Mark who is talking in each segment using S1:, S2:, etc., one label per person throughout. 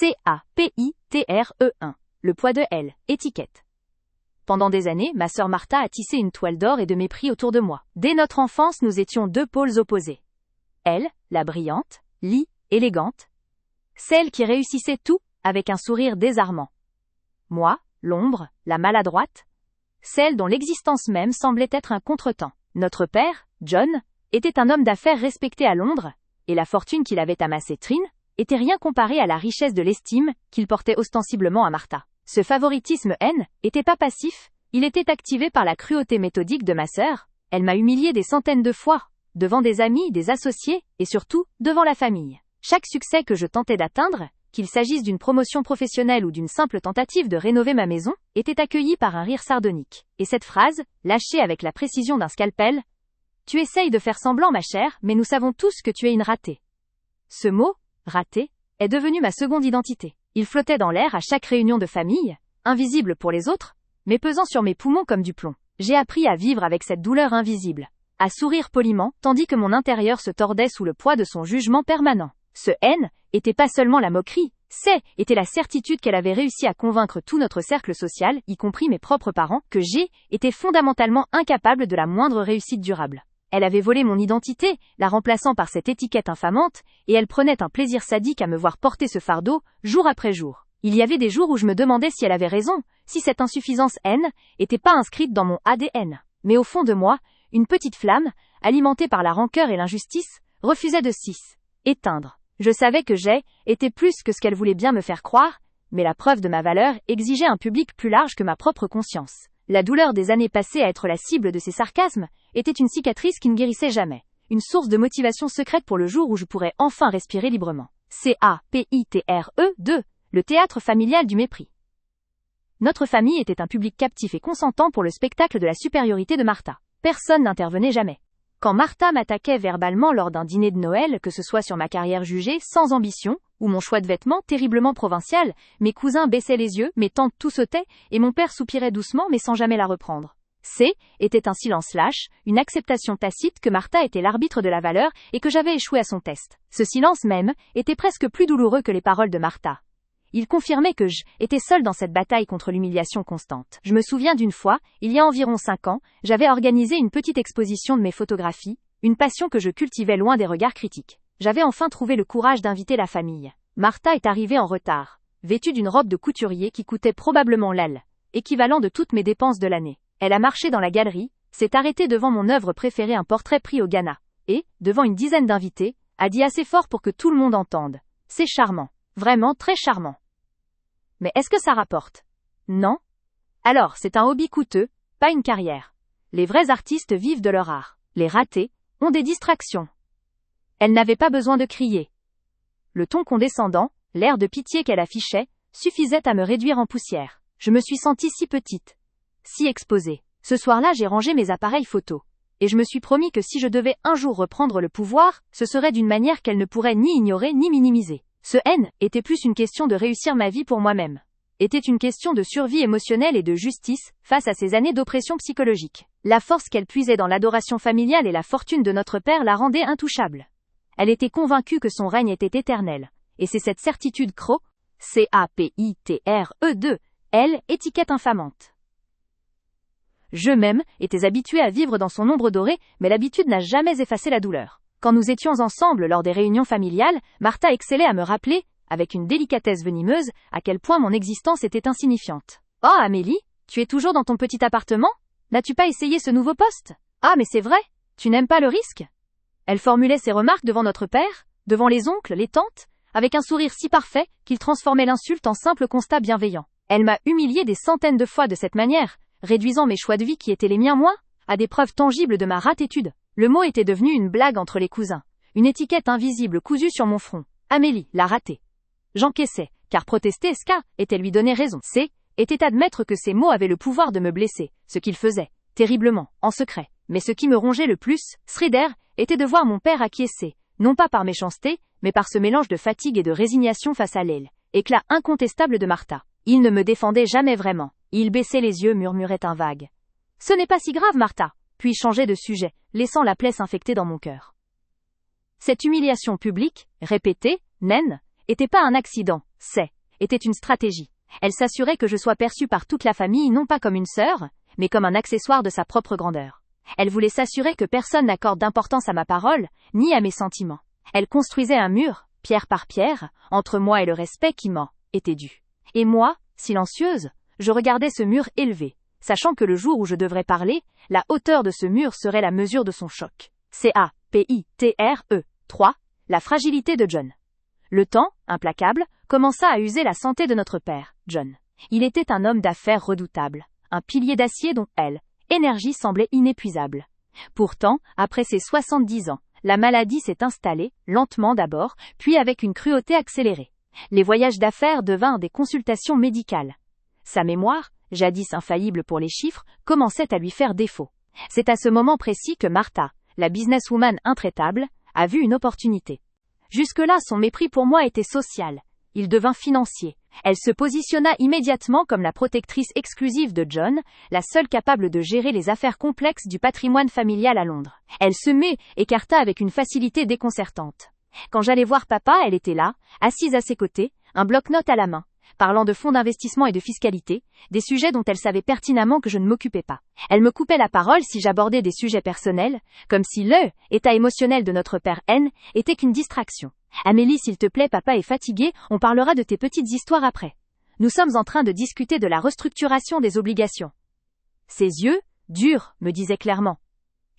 S1: CAPITRE1. Le poids de L. Étiquette. Pendant des années, ma sœur Martha a tissé une toile d'or et de mépris autour de moi. Dès notre enfance, nous étions deux pôles opposés. Elle, la brillante, élégante. Celle qui réussissait tout, avec un sourire désarmant. Moi, l'ombre, la maladroite. Celle dont l'existence même semblait être un contretemps. Notre père, John, était un homme d'affaires respecté à Londres, et la fortune qu'il avait amassée, Trin, était rien comparée à la richesse de l'estime qu'il portait ostensiblement à Martha. Ce favoritisme n'était pas passif, il était activé par la cruauté méthodique de ma sœur. Elle m'a humilié des centaines de fois, devant des amis, des associés, et surtout, devant la famille. Chaque succès que je tentais d'atteindre, qu'il s'agisse d'une promotion professionnelle ou d'une simple tentative de rénover ma maison, était accueilli par un rire sardonique. Et cette phrase, lâchée avec la précision d'un scalpel, « Tu essayes de faire semblant, ma chère, mais nous savons tous que tu es une ratée. » Ce mot, raté, est devenu ma seconde identité. Il flottait dans l'air à chaque réunion de famille, invisible pour les autres, mais pesant sur mes poumons comme du plomb. J'ai appris à vivre avec cette douleur invisible, à sourire poliment, tandis que mon intérieur se tordait sous le poids de son jugement permanent. Ce était pas seulement la moquerie, était la certitude qu'elle avait réussi à convaincre tout notre cercle social, y compris mes propres parents, que était fondamentalement incapable de la moindre réussite durable. Elle avait volé mon identité, la remplaçant par cette étiquette infamante, et elle prenait un plaisir sadique à me voir porter ce fardeau, jour après jour. Il y avait des jours où je me demandais si elle avait raison, si cette insuffisance était pas inscrite dans mon ADN. Mais au fond de moi, une petite flamme, alimentée par la rancœur et l'injustice, refusait de éteindre. Je savais que était plus que ce qu'elle voulait bien me faire croire, mais la preuve de ma valeur exigeait un public plus large que ma propre conscience. La douleur des années passées à être la cible de ces sarcasmes était une cicatrice qui ne guérissait jamais, une source de motivation secrète pour le jour où je pourrais enfin respirer librement. CAPITRE2, le théâtre familial du mépris. Notre famille était un public captif et consentant pour le spectacle de la supériorité de Martha. Personne n'intervenait jamais. Quand Martha m'attaquait verbalement lors d'un dîner de Noël, que ce soit sur ma carrière jugée sans ambition, ou mon choix de vêtements terriblement provincial, mes cousins baissaient les yeux, mes tantes tout sautaient, et mon père soupirait doucement mais sans jamais la reprendre. Était un silence lâche, une acceptation tacite que Martha était l'arbitre de la valeur et que j'avais échoué à son test. Ce silence même était presque plus douloureux que les paroles de Martha. Il confirmait que j'étais seule dans cette bataille contre l'humiliation constante. Je me souviens d'une fois, il y a environ 5 ans, j'avais organisé une petite exposition de mes photographies, une passion que je cultivais loin des regards critiques. J'avais enfin trouvé le courage d'inviter la famille. Martha est arrivée en retard, vêtue d'une robe de couturier qui coûtait probablement l'équivalent de toutes mes dépenses de l'année. Elle a marché dans la galerie, s'est arrêtée devant mon œuvre préférée, un portrait pris au Ghana, et, devant une dizaine d'invités, a dit assez fort pour que tout le monde entende. C'est charmant. Vraiment très charmant. Mais est-ce que ça rapporte? Non? Alors, c'est un hobby coûteux, pas une carrière. Les vrais artistes vivent de leur art. Les ratés ont des distractions. Elle n'avait pas besoin de crier. Le ton condescendant, l'air de pitié qu'elle affichait, suffisait à me réduire en poussière. Je me suis sentie si petite, si exposée. Ce soir-là, j'ai rangé mes appareils photo. Et je me suis promis que si je devais un jour reprendre le pouvoir, ce serait d'une manière qu'elle ne pourrait ni ignorer ni minimiser. Ce était plus une question de réussir ma vie pour moi-même. Était une question de survie émotionnelle et de justice, face à ces années d'oppression psychologique. La force qu'elle puisait dans l'adoration familiale et la fortune de notre père la rendaient intouchable. Elle était convaincue que son règne était éternel. Et c'est cette certitude CAPITRE2, étiquette infamante. Je même, étais habituée à vivre dans son ombre dorée, mais l'habitude n'a jamais effacé la douleur. Quand nous étions ensemble lors des réunions familiales, Martha excellait à me rappeler, avec une délicatesse venimeuse, à quel point mon existence était insignifiante. « Oh Amélie, tu es toujours dans ton petit appartement? N'as-tu pas essayé ce nouveau poste? Ah mais c'est vrai, tu n'aimes pas le risque ?» Elle formulait ses remarques devant notre père, devant les oncles, les tantes, avec un sourire si parfait qu'il transformait l'insulte en simple constat bienveillant. Elle m'a humiliée des centaines de fois de cette manière, réduisant mes choix de vie qui étaient les miens à des preuves tangibles de ma ratétude. Le mot était devenu une blague entre les cousins, une étiquette invisible cousue sur mon front. Amélie, la ratée. J'encaissais, car protester était lui donner raison. Était admettre que ces mots avaient le pouvoir de me blesser, ce qu'ils faisaient, terriblement, en secret. Mais ce qui me rongeait le plus, était de voir mon père acquiescer, non pas par méchanceté, mais par ce mélange de fatigue et de résignation face à l'éclat incontestable de Martha. Il ne me défendait jamais vraiment. Il baissait les yeux, murmurait un vague. « Ce n'est pas si grave, Martha !» Puis changeait de sujet, laissant la plaie s'infecter dans mon cœur. Cette humiliation publique, répétée, était pas un accident, était une stratégie. Elle s'assurait que je sois perçue par toute la famille non pas comme une sœur, mais comme un accessoire de sa propre grandeur. Elle voulait s'assurer que personne n'accorde d'importance à ma parole, ni à mes sentiments. Elle construisait un mur, pierre par pierre, entre moi et le respect qui m'en était dû. Et moi, silencieuse, je regardais ce mur élevé, sachant que le jour où je devrais parler, la hauteur de ce mur serait la mesure de son choc. CAPITRE 3. La fragilité de John. Le temps, implacable, commença à user la santé de notre père, John. Il était un homme d'affaires redoutable, un pilier d'acier dont l'énergie semblait inépuisable. Pourtant, après ses 70 ans, la maladie s'est installée, lentement d'abord, puis avec une cruauté accélérée. Les voyages d'affaires devinrent des consultations médicales. Sa mémoire, jadis infaillible pour les chiffres, commençait à lui faire défaut. C'est à ce moment précis que Martha, la businesswoman intraitable, a vu une opportunité. Jusque-là, son mépris pour moi était social. Il devint financier. Elle se positionna immédiatement comme la protectrice exclusive de John, la seule capable de gérer les affaires complexes du patrimoine familial à Londres. Elle se écarta avec une facilité déconcertante. Quand j'allais voir papa, elle était là, assise à ses côtés, un bloc-notes à la main, parlant de fonds d'investissement et de fiscalité, des sujets dont elle savait pertinemment que je ne m'occupais pas. Elle me coupait la parole si j'abordais des sujets personnels, comme si l'état émotionnel de notre père N était qu'une distraction. Amélie, s'il te plaît, papa est fatigué, on parlera de tes petites histoires après. Nous sommes en train de discuter de la restructuration des obligations. Ses yeux, durs, me disaient clairement.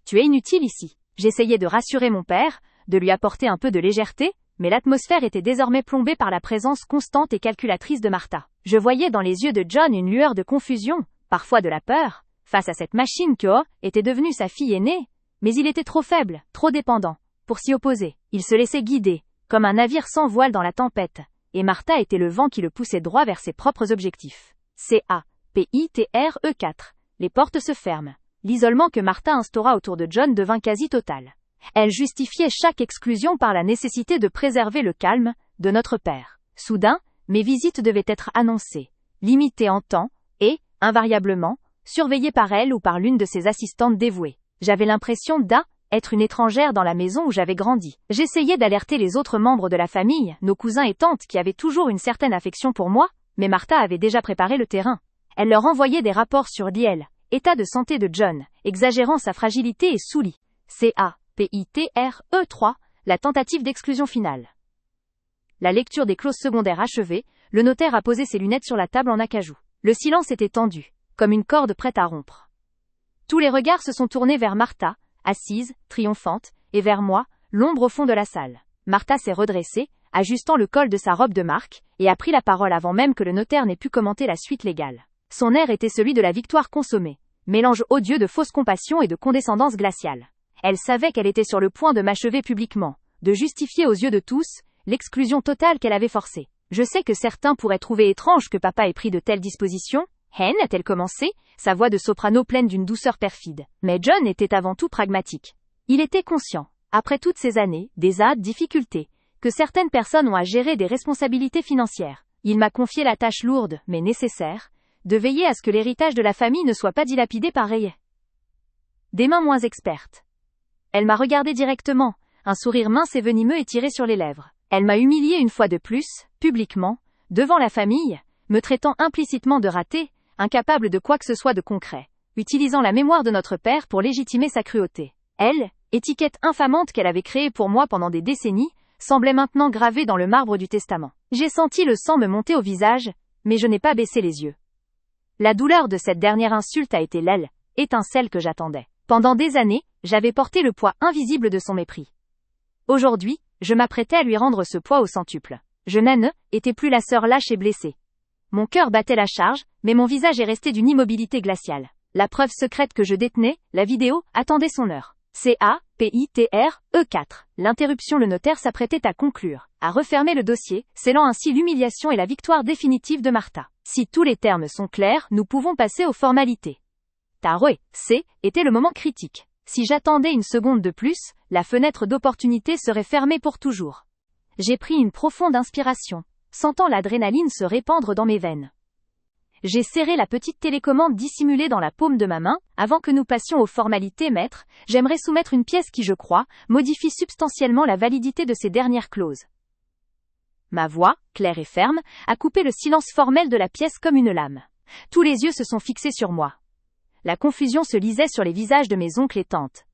S1: Tu es inutile ici. J'essayais de rassurer mon père, de lui apporter un peu de légèreté, mais l'atmosphère était désormais plombée par la présence constante et calculatrice de Martha. Je voyais dans les yeux de John une lueur de confusion, parfois de la peur, face à cette machine que était devenue sa fille aînée, mais il était trop faible, trop dépendant, pour s'y opposer. Il se laissait guider, comme un navire sans voile dans la tempête, et Martha était le vent qui le poussait droit vers ses propres objectifs. CAPITRE 4. Les portes se ferment. L'isolement que Martha instaura autour de John devint quasi total. Elle justifiait chaque exclusion par la nécessité de préserver le calme de notre père. Soudain, mes visites devaient être annoncées, limitées en temps, et, invariablement, surveillées par elle ou par l'une de ses assistantes dévouées. J'avais l'impression d'être une étrangère dans la maison où j'avais grandi. J'essayais d'alerter les autres membres de la famille, nos cousins et tantes qui avaient toujours une certaine affection pour moi, mais Martha avait déjà préparé le terrain. Elle leur envoyait des rapports sur l'état de santé de John, exagérant sa fragilité et sous-lit. CAPITRE 3, la tentative d'exclusion finale. La lecture des clauses secondaires achevée, le notaire a posé ses lunettes sur la table en acajou. Le silence était tendu, comme une corde prête à rompre. Tous les regards se sont tournés vers Martha, assise, triomphante, et vers moi, l'ombre au fond de la salle. Martha s'est redressée, ajustant le col de sa robe de marque, et a pris la parole avant même que le notaire n'ait pu commenter la suite légale. Son air était celui de la victoire consommée, mélange odieux de fausse compassion et de condescendance glaciale. Elle savait qu'elle était sur le point de m'achever publiquement, de justifier aux yeux de tous, l'exclusion totale qu'elle avait forcée. Je sais que certains pourraient trouver étrange que papa ait pris de telles dispositions. A-t-elle commencé, sa voix de soprano pleine d'une douceur perfide. Mais John était avant tout pragmatique. Il était conscient, après toutes ces années, des difficultés, que certaines personnes ont à gérer des responsabilités financières. Il m'a confié la tâche lourde, mais nécessaire, de veiller à ce que l'héritage de la famille ne soit pas dilapidé par des mains moins expertes. Elle m'a regardé directement, un sourire mince et venimeux étiré sur les lèvres. Elle m'a humilié une fois de plus, publiquement, devant la famille, me traitant implicitement de raté, incapable de quoi que ce soit de concret, utilisant la mémoire de notre père pour légitimer sa cruauté. Elle, étiquette infamante qu'elle avait créée pour moi pendant des décennies, semblait maintenant gravée dans le marbre du testament. J'ai senti le sang me monter au visage, mais je n'ai pas baissé les yeux. La douleur de cette dernière insulte a été l'étincelle que j'attendais. Pendant des années, j'avais porté le poids invisible de son mépris. Aujourd'hui, je m'apprêtais à lui rendre ce poids au centuple. Je n'étais plus la sœur lâche et blessée. Mon cœur battait la charge, mais mon visage est resté d'une immobilité glaciale. La preuve secrète que je détenais, la vidéo, attendait son heure. CAPITRE 4. L'interruption. Le notaire s'apprêtait à conclure, à refermer le dossier, scellant ainsi l'humiliation et la victoire définitive de Martha. Si tous les termes sont clairs, nous pouvons passer aux formalités. Était le moment critique. Si j'attendais une seconde de plus, la fenêtre d'opportunité serait fermée pour toujours. J'ai pris une profonde inspiration, sentant l'adrénaline se répandre dans mes veines. J'ai serré la petite télécommande dissimulée dans la paume de ma main. Avant que nous passions aux formalités, maître, j'aimerais soumettre une pièce qui, je crois, modifie substantiellement la validité de ces dernières clauses. Ma voix, claire et ferme, a coupé le silence formel de la pièce comme une lame. Tous les yeux se sont fixés sur moi. La confusion se lisait sur les visages de mes oncles et tantes.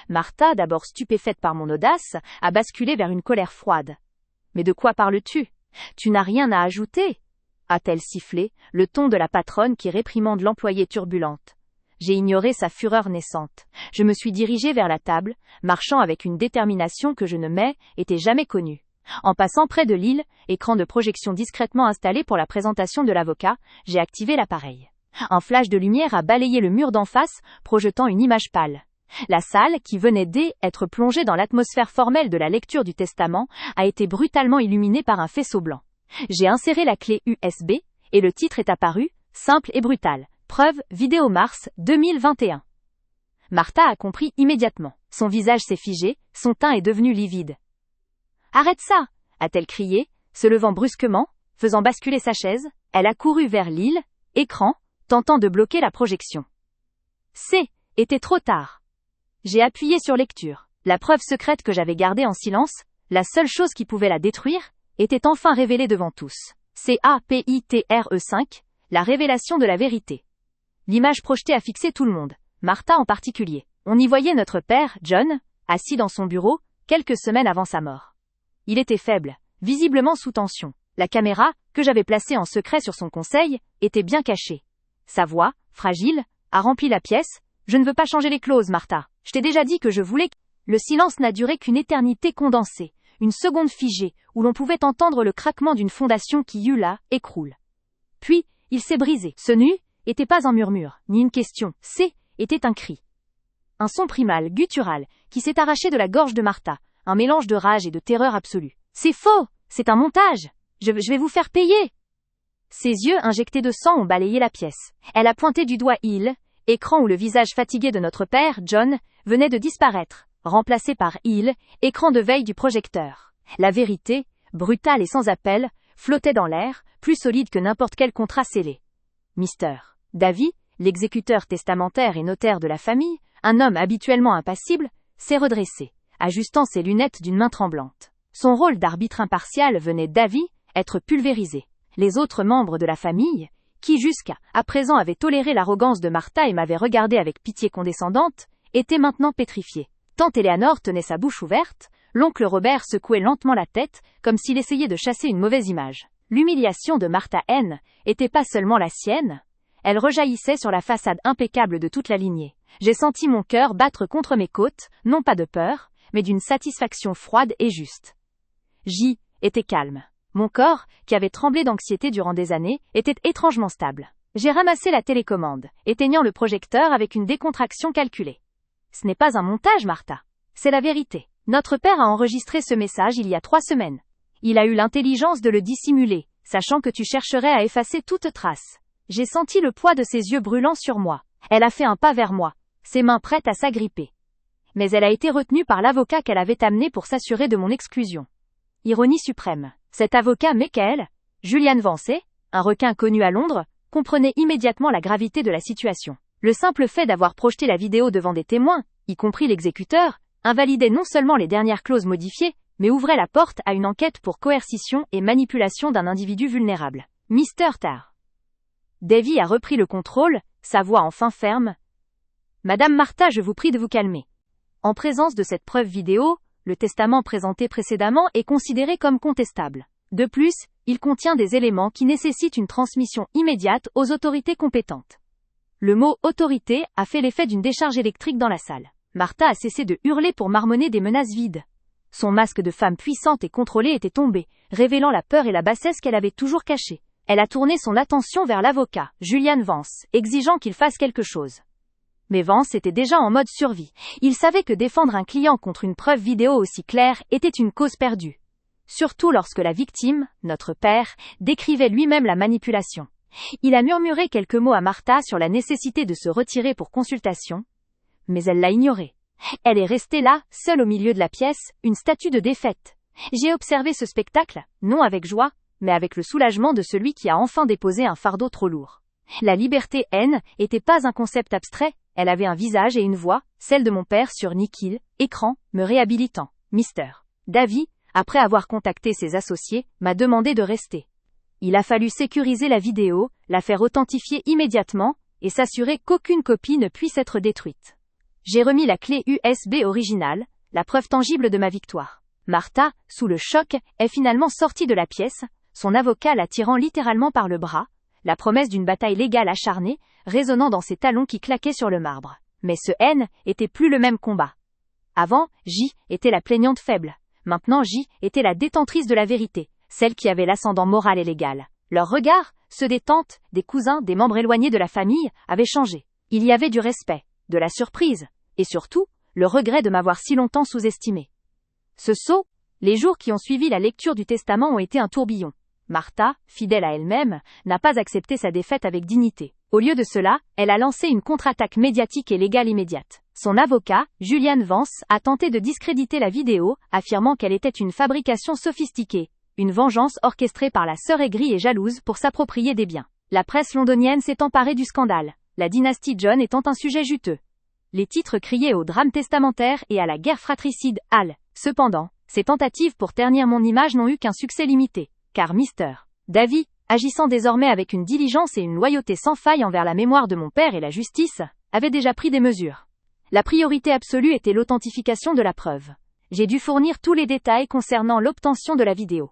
S1: Martha, d'abord stupéfaite par mon audace, a basculé vers une colère froide. « Mais de quoi parles-tu ? Tu n'as rien à ajouter ?» a-t-elle sifflé, le ton de la patronne qui réprimande l'employée turbulente. J'ai ignoré sa fureur naissante. Je me suis dirigé vers la table, marchant avec une détermination que je ne m'étais jamais connue. En passant près de l'île, écran de projection discrètement installé pour la présentation de l'avocat, j'ai activé l'appareil. Un flash de lumière a balayé le mur d'en face, projetant une image pâle. La salle, qui venait d'être plongée dans l'atmosphère formelle de la lecture du testament, a été brutalement illuminée par un faisceau blanc. J'ai inséré la clé USB, et le titre est apparu, simple et brutal. Preuve, vidéo mars 2021. Martha a compris immédiatement. Son visage s'est figé, son teint est devenu livide. « Arrête ça !» a-t-elle crié, se levant brusquement, faisant basculer sa chaise. Elle a couru vers l'île, écran, tentant de bloquer la projection. Était trop tard. J'ai appuyé sur lecture. La preuve secrète que j'avais gardée en silence, la seule chose qui pouvait la détruire, était enfin révélée devant tous. CAPITRE 5, la révélation de la vérité. L'image projetée a fixé tout le monde, Martha en particulier. On y voyait notre père, John, assis dans son bureau, quelques semaines avant sa mort. Il était faible, visiblement sous tension. La caméra, que j'avais placée en secret sur son conseil, était bien cachée. Sa voix, fragile, a rempli la pièce. « Je ne veux pas changer les clauses, Martha. Je t'ai déjà dit que je voulais... » Le silence n'a duré qu'une éternité condensée, une seconde figée, où l'on pouvait entendre le craquement d'une fondation qui écroule. Puis, il s'est brisé. Ce n'était pas un murmure, ni une question. Était un cri. Un son primal, guttural, qui s'est arraché de la gorge de Martha, un mélange de rage et de terreur absolue. « C'est faux! C'est un montage! Je vais vous faire payer !» Ses yeux injectés de sang ont balayé la pièce. Elle a pointé du doigt écran où le visage fatigué de notre père, John, venait de disparaître, remplacé par écran de veille du projecteur. La vérité, brutale et sans appel, flottait dans l'air, plus solide que n'importe quel contrat scellé. Mr. Davy, l'exécuteur testamentaire et notaire de la famille, un homme habituellement impassible, s'est redressé, ajustant ses lunettes d'une main tremblante. Son rôle d'arbitre impartial venait être pulvérisé. Les autres membres de la famille, qui jusqu'à présent avaient toléré l'arrogance de Martha et m'avaient regardé avec pitié condescendante, étaient maintenant pétrifiés. Tante Éléanore tenait sa bouche ouverte, l'oncle Robert secouait lentement la tête, comme s'il essayait de chasser une mauvaise image. L'humiliation de Martha n'était pas seulement la sienne, elle rejaillissait sur la façade impeccable de toute la lignée. J'ai senti mon cœur battre contre mes côtes, non pas de peur, mais d'une satisfaction froide et juste. J'étais calme. Mon corps, qui avait tremblé d'anxiété durant des années, était étrangement stable. J'ai ramassé la télécommande, éteignant le projecteur avec une décontraction calculée. Ce n'est pas un montage, Martha. C'est la vérité. Notre père a enregistré ce message il y a 3 semaines. Il a eu l'intelligence de le dissimuler, sachant que tu chercherais à effacer toute trace. J'ai senti le poids de ses yeux brûlants sur moi. Elle a fait un pas vers moi, ses mains prêtes à s'agripper. Mais elle a été retenue par l'avocat qu'elle avait amené pour s'assurer de mon exclusion. Ironie suprême. Cet avocat Michael, Julian Vance, un requin connu à Londres, comprenait immédiatement la gravité de la situation. Le simple fait d'avoir projeté la vidéo devant des témoins, y compris l'exécuteur, invalidait non seulement les dernières clauses modifiées, mais ouvrait la porte à une enquête pour coercition et manipulation d'un individu vulnérable. Mr. Tarr. Davy a repris le contrôle, sa voix enfin ferme. « Madame Martha, je vous prie de vous calmer. En présence de cette preuve vidéo, le testament présenté précédemment est considéré comme contestable. De plus, il contient des éléments qui nécessitent une transmission immédiate aux autorités compétentes. » Le mot « autorité » a fait l'effet d'une décharge électrique dans la salle. Martha a cessé de hurler pour marmonner des menaces vides. Son masque de femme puissante et contrôlée était tombé, révélant la peur et la bassesse qu'elle avait toujours cachée. Elle a tourné son attention vers l'avocat, Julian Vance, exigeant qu'il fasse quelque chose. Mais Vance était déjà en mode survie. Il savait que défendre un client contre une preuve vidéo aussi claire était une cause perdue. Surtout lorsque la victime, notre père, décrivait lui-même la manipulation. Il a murmuré quelques mots à Martha sur la nécessité de se retirer pour consultation, mais elle l'a ignoré. Elle est restée là, seule au milieu de la pièce, une statue de défaite. J'ai observé ce spectacle, non avec joie, mais avec le soulagement de celui qui a enfin déposé un fardeau trop lourd. La liberté n'était pas un concept abstrait, elle avait un visage et une voix, celle de mon père sur Nikhil, écran, me réhabilitant. Mr. Davy après avoir contacté ses associés, m'a demandé de rester. Il a fallu sécuriser la vidéo, la faire authentifier immédiatement, et s'assurer qu'aucune copie ne puisse être détruite. J'ai remis la clé USB originale, la preuve tangible de ma victoire. Martha, sous le choc, est finalement sortie de la pièce, son avocat la tirant littéralement par le bras, la promesse d'une bataille légale acharnée, résonnant dans ses talons qui claquaient sur le marbre. Mais ce N était plus le même combat. Avant, J était la plaignante faible. Maintenant J était la détentrice de la vérité, celle qui avait l'ascendant moral et légal. Leurs regards, ceux des tantes, des cousins, des membres éloignés de la famille, avaient changé. Il y avait du respect, de la surprise, et surtout, le regret de m'avoir si longtemps sous-estimé. Ce saut, les jours qui ont suivi la lecture du testament ont été un tourbillon. Martha, fidèle à elle-même, n'a pas accepté sa défaite avec dignité. Au lieu de cela, elle a lancé une contre-attaque médiatique et légale immédiate. Son avocat, Julian Vance, a tenté de discréditer la vidéo, affirmant qu'elle était une fabrication sophistiquée, une vengeance orchestrée par la sœur aigrie et jalouse pour s'approprier des biens. La presse londonienne s'est emparée du scandale, la dynastie John étant un sujet juteux. Les titres criaient au drame testamentaire et à la guerre fratricide, Hal. Cependant, ces tentatives pour ternir mon image n'ont eu qu'un succès limité, car Mr. Davy, agissant désormais avec une diligence et une loyauté sans faille envers la mémoire de mon père et la justice, avait déjà pris des mesures. La priorité absolue était l'authentification de la preuve. J'ai dû fournir tous les détails concernant l'obtention de la vidéo.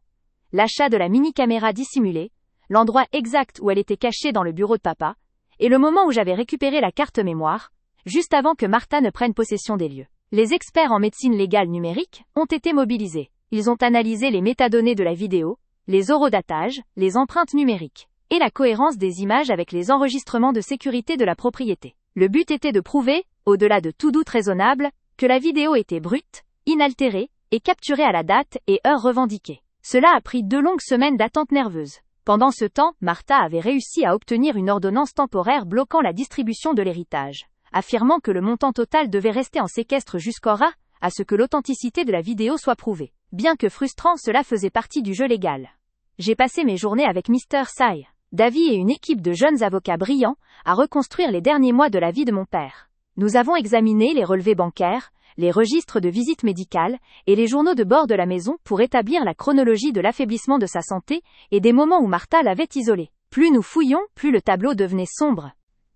S1: L'achat de la mini-caméra dissimulée, l'endroit exact où elle était cachée dans le bureau de papa, et le moment où j'avais récupéré la carte mémoire, juste avant que Martha ne prenne possession des lieux. Les experts en médecine légale numérique ont été mobilisés. Ils ont analysé les métadonnées de la vidéo, les horodatages, les empreintes numériques, et la cohérence des images avec les enregistrements de sécurité de la propriété. Le but était de prouver, au-delà de tout doute raisonnable, que la vidéo était brute, inaltérée, et capturée à la date et heure revendiquée. Cela a pris 2 longues semaines d'attente nerveuse. Pendant ce temps, Martha avait réussi à obtenir une ordonnance temporaire bloquant la distribution de l'héritage, affirmant que le montant total devait rester en séquestre jusqu'à ce que l'authenticité de la vidéo soit prouvée. Bien que frustrant, cela faisait partie du jeu légal. J'ai passé mes journées avec Mr. Sai, Davy et une équipe de jeunes avocats brillants à reconstruire les derniers mois de la vie de mon père. Nous avons examiné les relevés bancaires, les registres de visites médicales et les journaux de bord de la maison pour établir la chronologie de l'affaiblissement de sa santé et des moments où Martha l'avait isolé. Plus nous fouillions, plus le tableau devenait sombre.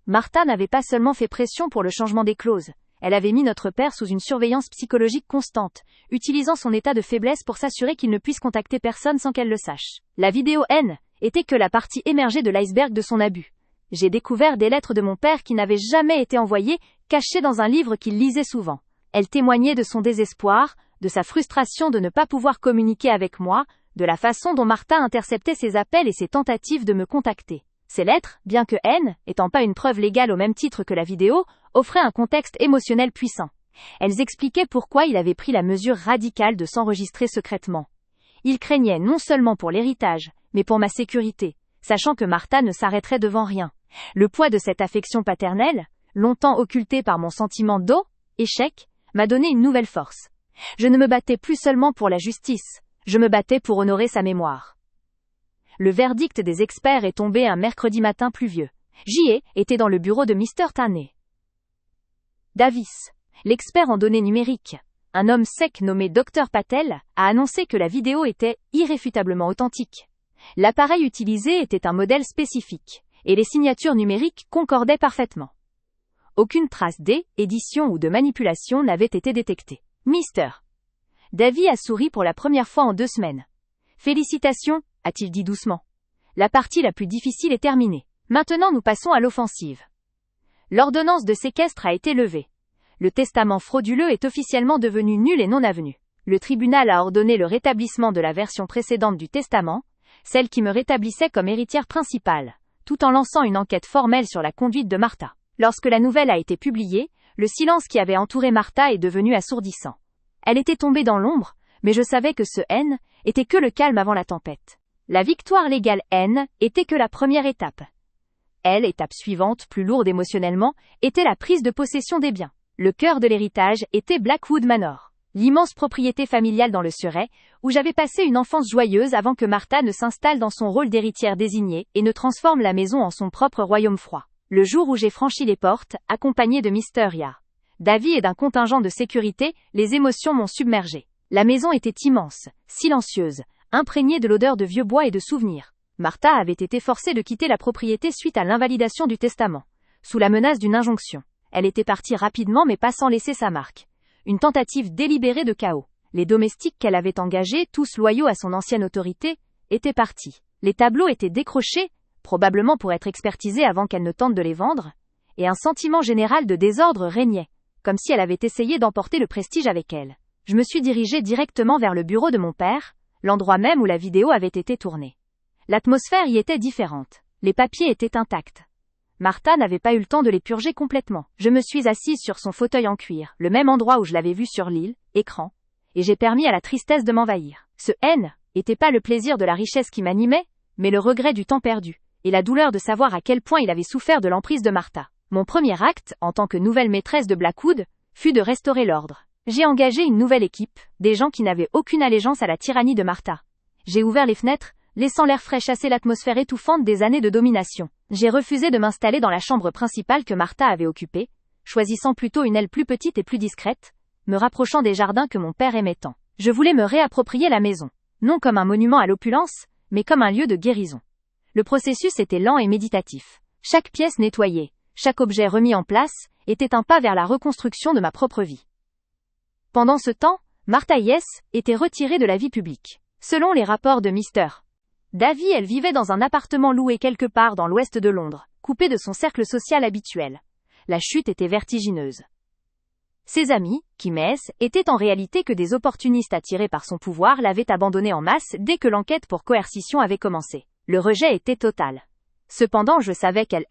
S1: Martha n'avait pas seulement fait pression pour le changement des clauses, elle avait mis notre père sous une surveillance psychologique constante, utilisant son état de faiblesse pour s'assurer qu'il ne puisse contacter personne sans qu'elle le sache. La vidéo N était que la partie émergée de l'iceberg de son abus. J'ai découvert des lettres de mon père qui n'avaient jamais été envoyées, cachées dans un livre qu'il lisait souvent. Elles témoignaient de son désespoir, de sa frustration de ne pas pouvoir communiquer avec moi, de la façon dont Martha interceptait ses appels et ses tentatives de me contacter. Ces lettres, bien que N, étant pas une preuve légale au même titre que la vidéo, offraient un contexte émotionnel puissant. Elles expliquaient pourquoi il avait pris la mesure radicale de s'enregistrer secrètement. Il craignait non seulement pour l'héritage, mais pour ma sécurité, sachant que Martha ne s'arrêterait devant rien. Le poids de cette affection paternelle, longtemps occultée par mon sentiment d'échec, m'a donné une nouvelle force. Je ne me battais plus seulement pour la justice, je me battais pour honorer sa mémoire. Le verdict des experts est tombé un mercredi matin pluvieux. J.E. était dans le bureau de Mr. Taney. Davis, l'expert en données numériques, un homme sec nommé Dr Patel, a annoncé que la vidéo était irréfutablement authentique. L'appareil utilisé était un modèle spécifique, et les signatures numériques concordaient parfaitement. Aucune trace d'édition ou de manipulation n'avait été détectée. Mr. Davy a souri pour la première fois en 2 semaines. Félicitations, a-t-il dit doucement. La partie la plus difficile est terminée. Maintenant nous passons à l'offensive. L'ordonnance de séquestre a été levée. Le testament frauduleux est officiellement devenu nul et non avenu. Le tribunal a ordonné le rétablissement de la version précédente du testament, celle qui me rétablissait comme héritière principale, tout en lançant une enquête formelle sur la conduite de Martha. Lorsque la nouvelle a été publiée, le silence qui avait entouré Martha est devenu assourdissant. Elle était tombée dans l'ombre, mais je savais que ce N était que le calme avant la tempête. La victoire légale N était que la première étape. L'étape suivante, plus lourde émotionnellement, était la prise de possession des biens. Le cœur de l'héritage était Blackwood Manor, l'immense propriété familiale dans le Surrey, où j'avais passé une enfance joyeuse avant que Martha ne s'installe dans son rôle d'héritière désignée et ne transforme la maison en son propre royaume froid. Le jour où j'ai franchi les portes, accompagné de Mr. Davy et d'un contingent de sécurité, les émotions m'ont submergé. La maison était immense, silencieuse, imprégnée de l'odeur de vieux bois et de souvenirs. Martha avait été forcée de quitter la propriété suite à l'invalidation du testament, sous la menace d'une injonction. Elle était partie rapidement mais pas sans laisser sa marque. Une tentative délibérée de chaos. Les domestiques qu'elle avait engagés, tous loyaux à son ancienne autorité, étaient partis. Les tableaux étaient décrochés, probablement pour être expertisés avant qu'elle ne tente de les vendre, et un sentiment général de désordre régnait, comme si elle avait essayé d'emporter le prestige avec elle. Je me suis dirigée directement vers le bureau de mon père, l'endroit même où la vidéo avait été tournée. L'atmosphère y était différente. Les papiers étaient intacts. Martha n'avait pas eu le temps de les purger complètement. Je me suis assise sur son fauteuil en cuir, le même endroit où je l'avais vu sur l'île, écran, et j'ai permis à la tristesse de m'envahir. Ce haine était pas le plaisir de la richesse qui m'animait, mais le regret du temps perdu, et la douleur de savoir à quel point il avait souffert de l'emprise de Martha. Mon premier acte, en tant que nouvelle maîtresse de Blackwood, fut de restaurer l'ordre. J'ai engagé une nouvelle équipe, des gens qui n'avaient aucune allégeance à la tyrannie de Martha. J'ai ouvert les fenêtres, laissant l'air frais chasser l'atmosphère étouffante des années de domination. J'ai refusé de m'installer dans la chambre principale que Martha avait occupée, choisissant plutôt une aile plus petite et plus discrète, me rapprochant des jardins que mon père aimait tant. Je voulais me réapproprier la maison, non comme un monument à l'opulence, mais comme un lieu de guérison. Le processus était lent et méditatif. Chaque pièce nettoyée, chaque objet remis en place, était un pas vers la reconstruction de ma propre vie. Pendant ce temps, Martha Yes était retirée de la vie publique. Selon les rapports de Mr. Davy, elle vivait dans un appartement loué quelque part dans l'ouest de Londres, coupé de son cercle social habituel. La chute était vertigineuse. Ses amis, qui étaient en réalité que des opportunistes attirés par son pouvoir, l'avaient abandonnée en masse dès que l'enquête pour coercition avait commencé. Le rejet était total. Cependant, je savais qu'elle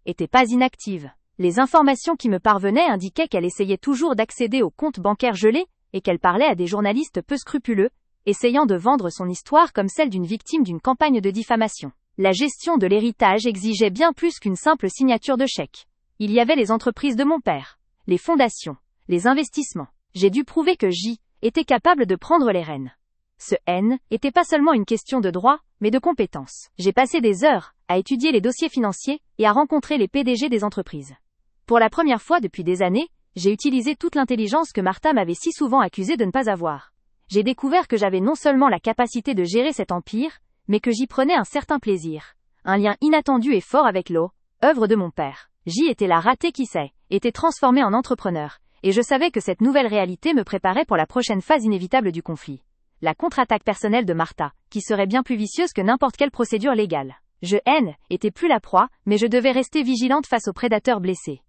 S1: était pas inactive. Les informations qui me parvenaient indiquaient qu'elle essayait toujours d'accéder aux comptes bancaires gelés, et qu'elle parlait à des journalistes peu scrupuleux, essayant de vendre son histoire comme celle d'une victime d'une campagne de diffamation. La gestion de l'héritage exigeait bien plus qu'une simple signature de chèque. Il y avait les entreprises de mon père, les fondations, les investissements. J'ai dû prouver que J était capable de prendre les rênes. Ce était pas seulement une question de droit, mais de compétence. J'ai passé des heures à étudier les dossiers financiers et à rencontrer les PDG des entreprises. Pour la première fois depuis des années, j'ai utilisé toute l'intelligence que Martha m'avait si souvent accusée de ne pas avoir. J'ai découvert que j'avais non seulement la capacité de gérer cet empire, mais que j'y prenais un certain plaisir. Un lien inattendu et fort avec l'eau, œuvre de mon père. J était la ratée qui était transformée en entrepreneur, et je savais que cette nouvelle réalité me préparait pour la prochaine phase inévitable du conflit. La contre-attaque personnelle de Martha, qui serait bien plus vicieuse que n'importe quelle procédure légale. Je était plus la proie, mais je devais rester vigilante face aux prédateurs blessés.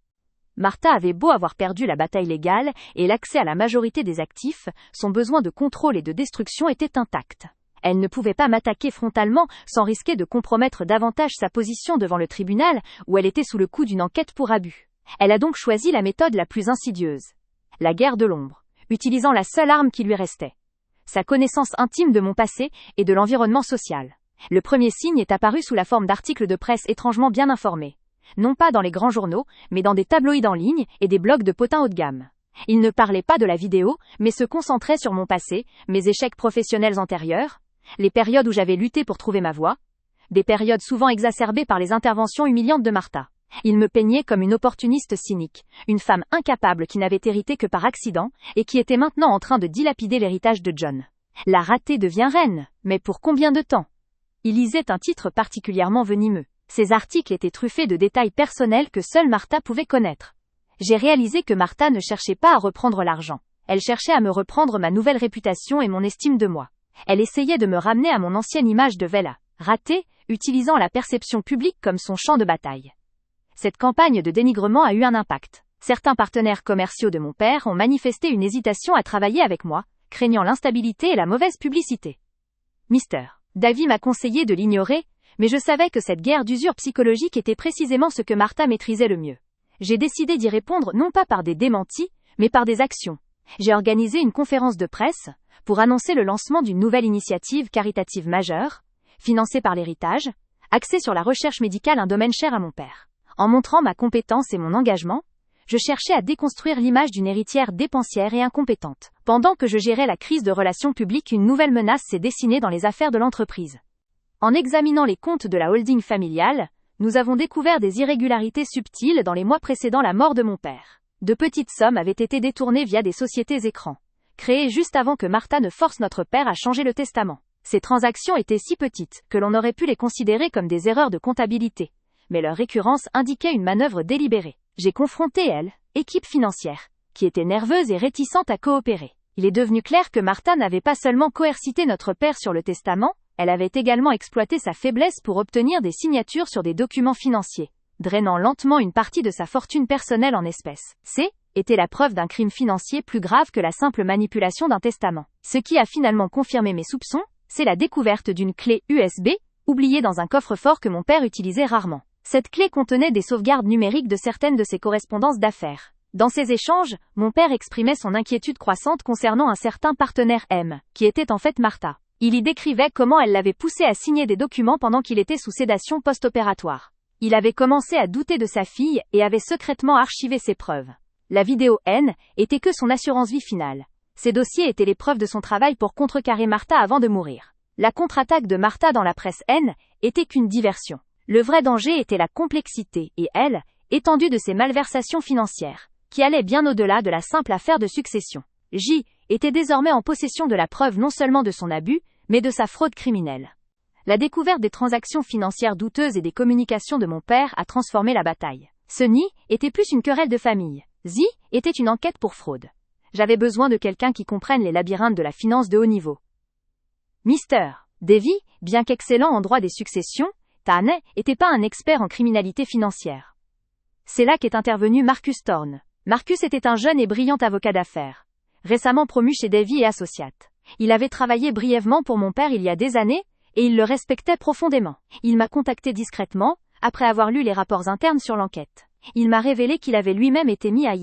S1: Martha avait beau avoir perdu la bataille légale et l'accès à la majorité des actifs, son besoin de contrôle et de destruction était intact. Elle ne pouvait pas m'attaquer frontalement sans risquer de compromettre davantage sa position devant le tribunal où elle était sous le coup d'une enquête pour abus. Elle a donc choisi la méthode la plus insidieuse. La guerre de l'ombre, utilisant la seule arme qui lui restait. Sa connaissance intime de mon passé et de l'environnement social. Le premier signe est apparu sous la forme d'articles de presse étrangement bien informés. Non pas dans les grands journaux, mais dans des tabloïds en ligne et des blogs de potins haut de gamme. Il ne parlait pas de la vidéo, mais se concentrait sur mon passé, mes échecs professionnels antérieurs, les périodes où j'avais lutté pour trouver ma voie, des périodes souvent exacerbées par les interventions humiliantes de Martha. Il me peignait comme une opportuniste cynique, une femme incapable qui n'avait hérité que par accident, et qui était maintenant en train de dilapider l'héritage de John. La ratée devient reine, mais pour combien de temps ? Il lisait un titre particulièrement venimeux. Ces articles étaient truffés de détails personnels que seule Martha pouvait connaître. J'ai réalisé que Martha ne cherchait pas à reprendre l'argent. Elle cherchait à me reprendre ma nouvelle réputation et mon estime de moi. Elle essayait de me ramener à mon ancienne image de Vella, ratée, utilisant la perception publique comme son champ de bataille. Cette campagne de dénigrement a eu un impact. Certains partenaires commerciaux de mon père ont manifesté une hésitation à travailler avec moi, craignant l'instabilité et la mauvaise publicité. Mr. Davy m'a conseillé de l'ignorer, mais je savais que cette guerre d'usure psychologique était précisément ce que Martha maîtrisait le mieux. J'ai décidé d'y répondre non pas par des démentis, mais par des actions. J'ai organisé une conférence de presse pour annoncer le lancement d'une nouvelle initiative caritative majeure, financée par l'héritage, axée sur la recherche médicale, un domaine cher à mon père. En montrant ma compétence et mon engagement, je cherchais à déconstruire l'image d'une héritière dépensière et incompétente. Pendant que je gérais la crise de relations publiques, une nouvelle menace s'est dessinée dans les affaires de l'entreprise. En examinant les comptes de la holding familiale, nous avons découvert des irrégularités subtiles dans les mois précédant la mort de mon père. De petites sommes avaient été détournées via des sociétés écrans, créée juste avant que Martha ne force notre père à changer le testament. Ces transactions étaient si petites que l'on aurait pu les considérer comme des erreurs de comptabilité, mais leur récurrence indiquait une manœuvre délibérée. J'ai confronté elle, équipe financière, qui était nerveuse et réticente à coopérer. Il est devenu clair que Martha n'avait pas seulement coercité notre père sur le testament, elle avait également exploité sa faiblesse pour obtenir des signatures sur des documents financiers, drainant lentement une partie de sa fortune personnelle en espèces. Était la preuve d'un crime financier plus grave que la simple manipulation d'un testament. Ce qui a finalement confirmé mes soupçons, c'est la découverte d'une clé USB, oubliée dans un coffre-fort que mon père utilisait rarement. Cette clé contenait des sauvegardes numériques de certaines de ses correspondances d'affaires. Dans ces échanges, mon père exprimait son inquiétude croissante concernant un certain partenaire M, qui était en fait Martha. Il y décrivait comment elle l'avait poussé à signer des documents pendant qu'il était sous sédation post-opératoire. Il avait commencé à douter de sa fille et avait secrètement archivé ses preuves. La vidéo N était que son assurance vie finale. Ces dossiers étaient les preuves de son travail pour contrecarrer Martha avant de mourir. La contre-attaque de Martha dans la presse N était qu'une diversion. Le vrai danger était la complexité et étendue de ses malversations financières, qui allaient bien au-delà de la simple affaire de succession. J était désormais en possession de la preuve non seulement de son abus, mais de sa fraude criminelle. La découverte des transactions financières douteuses et des communications de mon père a transformé la bataille. Ce nid était plus une querelle de famille. Z était une enquête pour fraude. J'avais besoin de quelqu'un qui comprenne les labyrinthes de la finance de haut niveau. Mr. Davy, bien qu'excellent en droit des successions, n'était pas un expert en criminalité financière. C'est là qu'est intervenu Marcus Thorne. Marcus était un jeune et brillant avocat d'affaires, récemment promu chez Davy et Associates. Il avait travaillé brièvement pour mon père il y a des années, et il le respectait profondément. Il m'a contacté discrètement, après avoir lu les rapports internes sur l'enquête. Il m'a révélé qu'il avait lui-même été mis à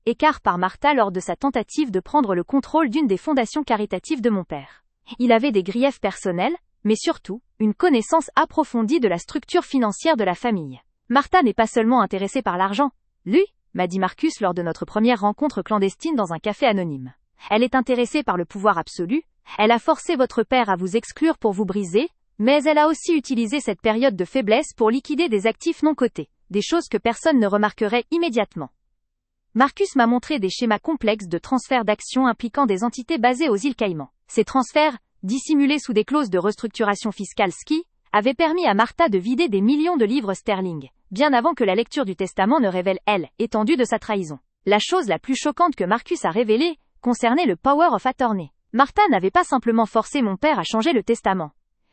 S1: écart par Martha lors de sa tentative de prendre le contrôle d'une des fondations caritatives de mon père. Il avait des griefs personnels, mais surtout, une connaissance approfondie de la structure financière de la famille. Martha n'est pas seulement intéressée par l'argent, lui, m'a dit Marcus lors de notre première rencontre clandestine dans un café anonyme. Elle est intéressée par le pouvoir absolu, elle a forcé votre père à vous exclure pour vous briser, mais elle a aussi utilisé cette période de faiblesse pour liquider des actifs non cotés, des choses que personne ne remarquerait immédiatement. Marcus m'a montré des schémas complexes de transfert d'actions impliquant des entités basées aux îles Caïmans. Ces transferts, dissimulés sous des clauses de restructuration fiscale avaient permis à Martha de vider des millions de livres sterling, bien avant que la lecture du testament ne révèle l'étendue de sa trahison. La chose la plus choquante que Marcus a révélée concernait le power of attorney. Martha n'avait pas simplement forcé mon père à changer le testament.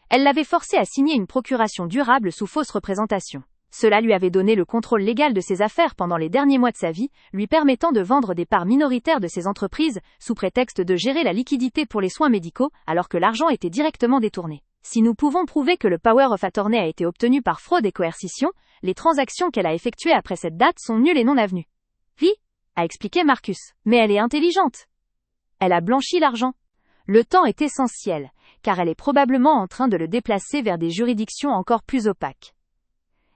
S1: Elle l'avait forcé à signer une procuration durable sous fausse représentation. Cela lui avait donné le contrôle légal de ses affaires pendant les derniers mois de sa vie, lui permettant de vendre des parts minoritaires de ses entreprises, sous prétexte de gérer la liquidité pour les soins médicaux, alors que l'argent était directement détourné. Si nous pouvons prouver que le power of attorney a été obtenu par fraude et coercition, les transactions qu'elle a effectuées après cette date sont nulles et non avenues. Oui, a expliqué Marcus. Mais elle est intelligente. Elle a blanchi l'argent. Le temps est essentiel, car elle est probablement en train de le déplacer vers des juridictions encore plus opaques.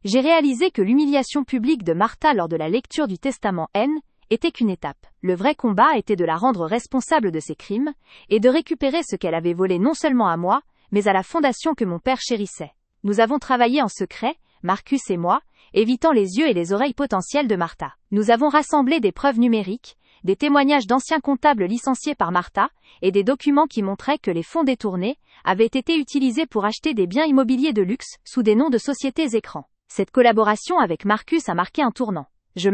S1: J'ai réalisé que l'humiliation publique de Martha lors de la lecture du testament N était qu'une étape. Le vrai combat était de la rendre responsable de ses crimes, et de récupérer ce qu'elle avait volé non seulement à moi, mais à la fondation que mon père chérissait. Nous avons travaillé en secret, Marcus et moi, évitant les yeux et les oreilles potentiels de Martha. Nous avons rassemblé des preuves numériques, des témoignages d'anciens comptables licenciés par Martha, et des documents qui montraient que les fonds détournés avaient été utilisés pour acheter des biens immobiliers de luxe sous des noms de sociétés écrans. Cette collaboration avec Marcus a marqué un tournant. Je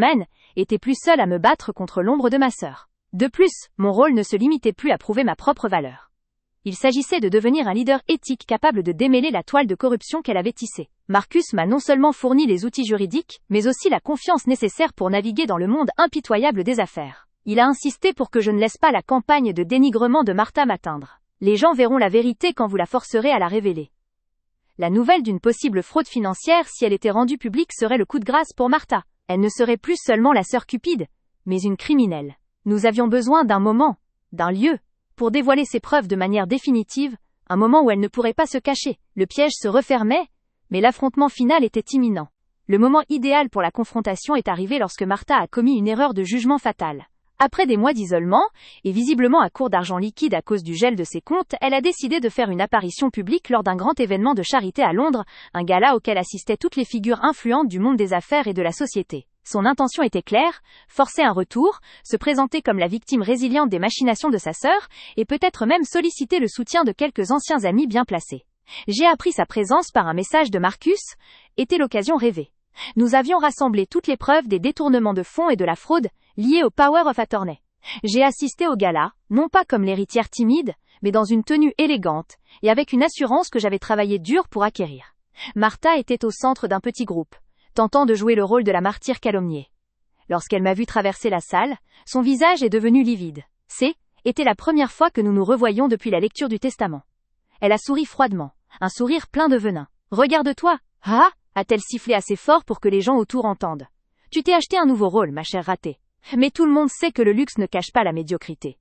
S1: était plus seule à me battre contre l'ombre de ma sœur. De plus, mon rôle ne se limitait plus à prouver ma propre valeur. Il s'agissait de devenir un leader éthique capable de démêler la toile de corruption qu'elle avait tissée. Marcus m'a non seulement fourni les outils juridiques, mais aussi la confiance nécessaire pour naviguer dans le monde impitoyable des affaires. Il a insisté pour que je ne laisse pas la campagne de dénigrement de Martha m'atteindre. Les gens verront la vérité quand vous la forcerez à la révéler. La nouvelle d'une possible fraude financière, si elle était rendue publique, serait le coup de grâce pour Martha. Elle ne serait plus seulement la sœur cupide, mais une criminelle. Nous avions besoin d'un moment, d'un lieu, pour dévoiler ses preuves de manière définitive, un moment où elle ne pourrait pas se cacher. Le piège se refermait, mais l'affrontement final était imminent. Le moment idéal pour la confrontation est arrivé lorsque Martha a commis une erreur de jugement fatale. Après des mois d'isolement, et visiblement à court d'argent liquide à cause du gel de ses comptes, elle a décidé de faire une apparition publique lors d'un grand événement de charité à Londres, un gala auquel assistaient toutes les figures influentes du monde des affaires et de la société. Son intention était claire, forcer un retour, se présenter comme la victime résiliente des machinations de sa sœur, et peut-être même solliciter le soutien de quelques anciens amis bien placés. J'ai appris sa présence par un message de Marcus, était l'occasion rêvée. Nous avions rassemblé toutes les preuves des détournements de fonds et de la fraude liés au Power of Attorney. J'ai assisté au gala, non pas comme l'héritière timide, mais dans une tenue élégante, et avec une assurance que j'avais travaillé dur pour acquérir. Martha était au centre d'un petit groupe, tentant de jouer le rôle de la martyre calomniée. Lorsqu'elle m'a vu traverser la salle, son visage est devenu livide. Était la première fois que nous nous revoyions depuis la lecture du testament. Elle a souri froidement, un sourire plein de venin. « Regarde-toi !» Ah ! A-t-elle sifflé assez fort pour que les gens autour entendent. « Tu t'es acheté un nouveau rôle, ma chère ratée. Mais tout le monde sait que le luxe ne cache pas la médiocrité. »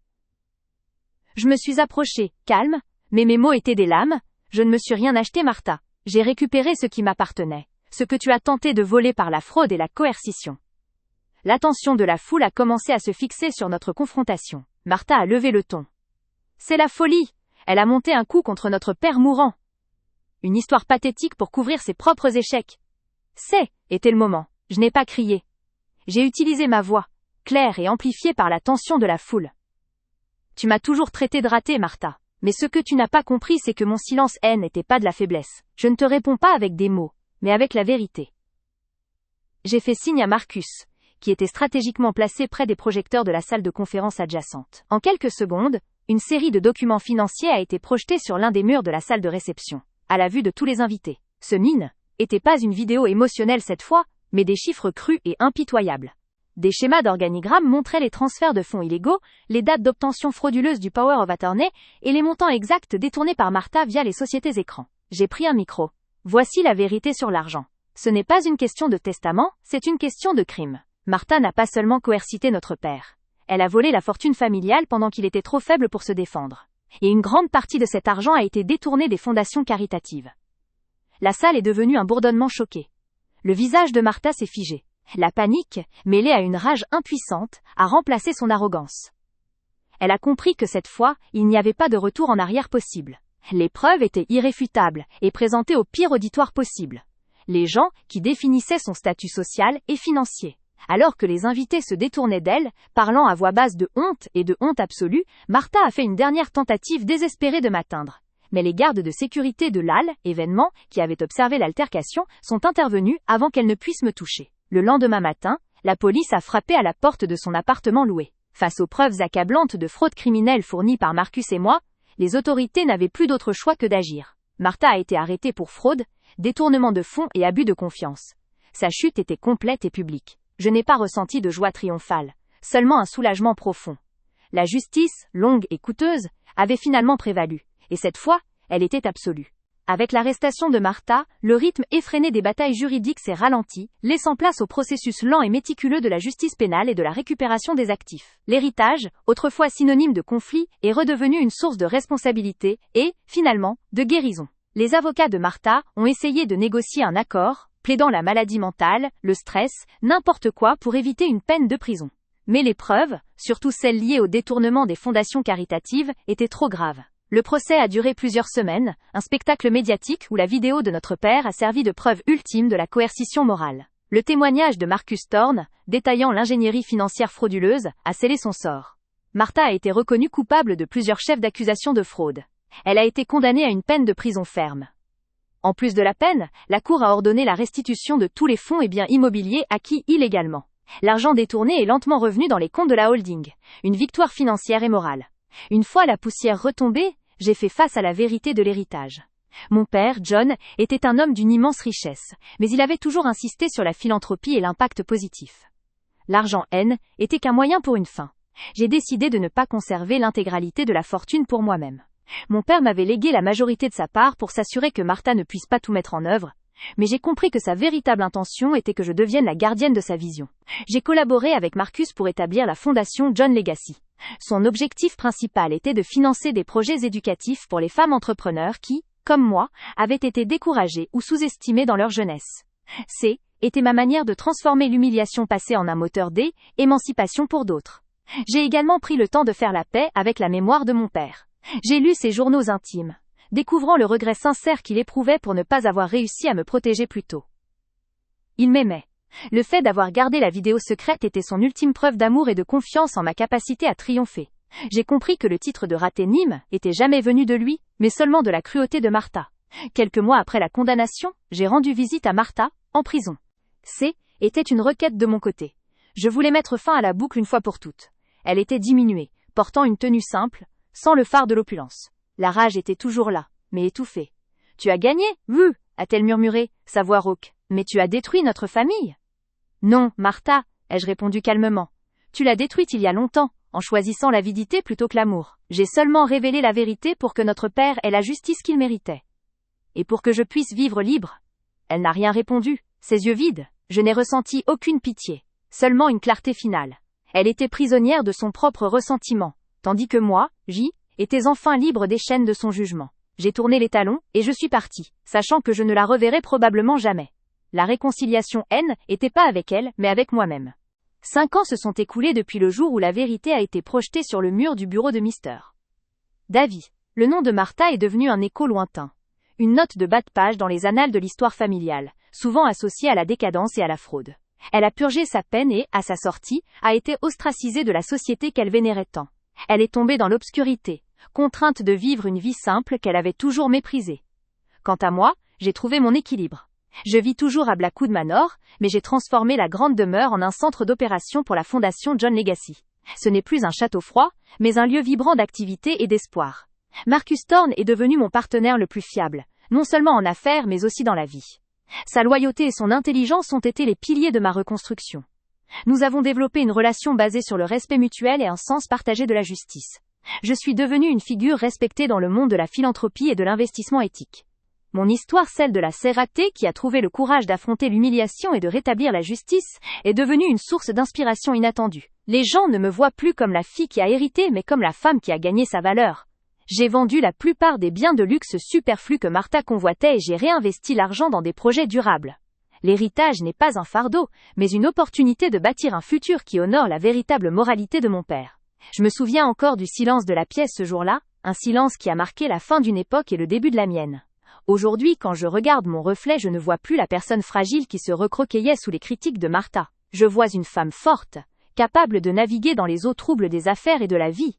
S1: Je me suis approchée, calme, mais mes mots étaient des lames. Je ne me suis rien acheté, Martha. J'ai récupéré ce qui m'appartenait, ce que tu as tenté de voler par la fraude et la coercition. L'attention de la foule a commencé à se fixer sur notre confrontation. Martha a levé le ton. C'est la folie. Elle a monté un coup contre notre père mourant. Une histoire pathétique pour couvrir ses propres échecs. Était le moment. Je n'ai pas crié. J'ai utilisé ma voix, claire et amplifiée par la tension de la foule. Tu m'as toujours traité de ratée, Martha. Mais ce que tu n'as pas compris, c'est que mon silence n'était pas de la faiblesse. Je ne te réponds pas avec des mots, mais avec la vérité. J'ai fait signe à Marcus, qui était stratégiquement placé près des projecteurs de la salle de conférence adjacente. En quelques secondes, une série de documents financiers a été projetée sur l'un des murs de la salle de réception, à la vue de tous les invités. Ce n'était pas une vidéo émotionnelle cette fois, mais des chiffres crus et impitoyables. Des schémas d'organigramme montraient les transferts de fonds illégaux, les dates d'obtention frauduleuse du Power of Attorney et les montants exacts détournés par Martha via les sociétés écrans. J'ai pris un micro. Voici la vérité sur l'argent. Ce n'est pas une question de testament, c'est une question de crime. Martha n'a pas seulement coercité notre père. Elle a volé la fortune familiale pendant qu'il était trop faible pour se défendre. Et une grande partie de cet argent a été détournée des fondations caritatives. La salle est devenue un bourdonnement choqué. Le visage de Martha s'est figé. La panique, mêlée à une rage impuissante, a remplacé son arrogance. Elle a compris que cette fois, il n'y avait pas de retour en arrière possible. Les preuves étaient irréfutables et présentées au pire auditoire possible. Les gens qui définissaient son statut social et financier. Alors que les invités se détournaient d'elle, parlant à voix basse de honte et de honte absolue, Martha a fait une dernière tentative désespérée de m'atteindre. Mais les gardes de sécurité de l'événement, qui avaient observé l'altercation, sont intervenus avant qu'elle ne puisse me toucher. Le lendemain matin, la police a frappé à la porte de son appartement loué. Face aux preuves accablantes de fraude criminelle fournies par Marcus et moi, les autorités n'avaient plus d'autre choix que d'agir. Martha a été arrêtée pour fraude, détournement de fonds et abus de confiance. Sa chute était complète et publique. Je n'ai pas ressenti de joie triomphale, seulement un soulagement profond. La justice, longue et coûteuse, avait finalement prévalu, et cette fois, elle était absolue. Avec l'arrestation de Martha, le rythme effréné des batailles juridiques s'est ralenti, laissant place au processus lent et méticuleux de la justice pénale et de la récupération des actifs. L'héritage, autrefois synonyme de conflit, est redevenu une source de responsabilité et, finalement, de guérison. Les avocats de Martha ont essayé de négocier un accord, plaidant la maladie mentale, le stress, n'importe quoi pour éviter une peine de prison. Mais les preuves, surtout celles liées au détournement des fondations caritatives, étaient trop graves. Le procès a duré plusieurs semaines, un spectacle médiatique où la vidéo de notre père a servi de preuve ultime de la coercition morale. Le témoignage de Marcus Thorne, détaillant l'ingénierie financière frauduleuse, a scellé son sort. Martha a été reconnue coupable de plusieurs chefs d'accusation de fraude. Elle a été condamnée à une peine de prison ferme. En plus de la peine, la Cour a ordonné la restitution de tous les fonds et biens immobiliers acquis illégalement. L'argent détourné est lentement revenu dans les comptes de la holding. Une victoire financière et morale. Une fois la poussière retombée, j'ai fait face à la vérité de l'héritage. Mon père, John, était un homme d'une immense richesse, mais il avait toujours insisté sur la philanthropie et l'impact positif. L'argent était qu'un moyen pour une fin. J'ai décidé de ne pas conserver l'intégralité de la fortune pour moi-même. Mon père m'avait légué la majorité de sa part pour s'assurer que Martha ne puisse pas tout mettre en œuvre, mais j'ai compris que sa véritable intention était que je devienne la gardienne de sa vision. J'ai collaboré avec Marcus pour établir la fondation John Legacy. Son objectif principal était de financer des projets éducatifs pour les femmes entrepreneurs qui, comme moi, avaient été découragées ou sous-estimées dans leur jeunesse. Était ma manière de transformer l'humiliation passée en un moteur d'émancipation pour d'autres. J'ai également pris le temps de faire la paix avec la mémoire de mon père. J'ai lu ses journaux intimes, découvrant le regret sincère qu'il éprouvait pour ne pas avoir réussi à me protéger plus tôt. Il m'aimait. Le fait d'avoir gardé la vidéo secrète était son ultime preuve d'amour et de confiance en ma capacité à triompher. J'ai compris que le titre de raté Nîmes était jamais venu de lui, mais seulement de la cruauté de Martha. Quelques mois après la condamnation, j'ai rendu visite à Martha, en prison. Était une requête de mon côté. Je voulais mettre fin à la boucle une fois pour toutes. Elle était diminuée, portant une tenue simple, sans le phare de l'opulence. La rage était toujours là, mais étouffée. « Tu as gagné, a-t-elle murmuré, sa voix rauque. « Mais tu as détruit notre famille. » « Non, Martha, ai-je répondu calmement. Tu l'as détruite il y a longtemps, en choisissant l'avidité plutôt que l'amour. J'ai seulement révélé la vérité pour que notre père ait la justice qu'il méritait. Et pour que je puisse vivre libre. Elle n'a rien répondu, ses yeux vides. Je n'ai ressenti aucune pitié, seulement une clarté finale. Elle était prisonnière de son propre ressentiment, tandis que moi, étais enfin libre des chaînes de son jugement. J'ai tourné les talons, et je suis parti, sachant que je ne la reverrai probablement jamais. La réconciliation était pas avec elle, mais avec moi-même. 5 ans se sont écoulés depuis le jour où la vérité a été projetée sur le mur du bureau de Mr. Davy. Le nom de Martha est devenu un écho lointain. Une note de bas de page dans les annales de l'histoire familiale, souvent associée à la décadence et à la fraude. Elle a purgé sa peine et, à sa sortie, a été ostracisée de la société qu'elle vénérait tant. Elle est tombée dans l'obscurité, contrainte de vivre une vie simple qu'elle avait toujours méprisée. Quant à moi, j'ai trouvé mon équilibre. Je vis toujours à Blackwood Manor, mais j'ai transformé la grande demeure en un centre d'opération pour la fondation John Legacy. Ce n'est plus un château froid, mais un lieu vibrant d'activité et d'espoir. Marcus Thorne est devenu mon partenaire le plus fiable, non seulement en affaires mais aussi dans la vie. Sa loyauté et son intelligence ont été les piliers de ma reconstruction. Nous avons développé une relation basée sur le respect mutuel et un sens partagé de la justice. Je suis devenue une figure respectée dans le monde de la philanthropie et de l'investissement éthique. Mon histoire, celle de la sœur ratée qui a trouvé le courage d'affronter l'humiliation et de rétablir la justice, est devenue une source d'inspiration inattendue. Les gens ne me voient plus comme la fille qui a hérité mais comme la femme qui a gagné sa valeur. J'ai vendu la plupart des biens de luxe superflus que Martha convoitait et j'ai réinvesti l'argent dans des projets durables. L'héritage n'est pas un fardeau, mais une opportunité de bâtir un futur qui honore la véritable moralité de mon père. Je me souviens encore du silence de la pièce ce jour-là, un silence qui a marqué la fin d'une époque et le début de la mienne. Aujourd'hui, quand je regarde mon reflet, je ne vois plus la personne fragile qui se recroqueillait sous les critiques de Martha. Je vois une femme forte, capable de naviguer dans les eaux troubles des affaires et de la vie.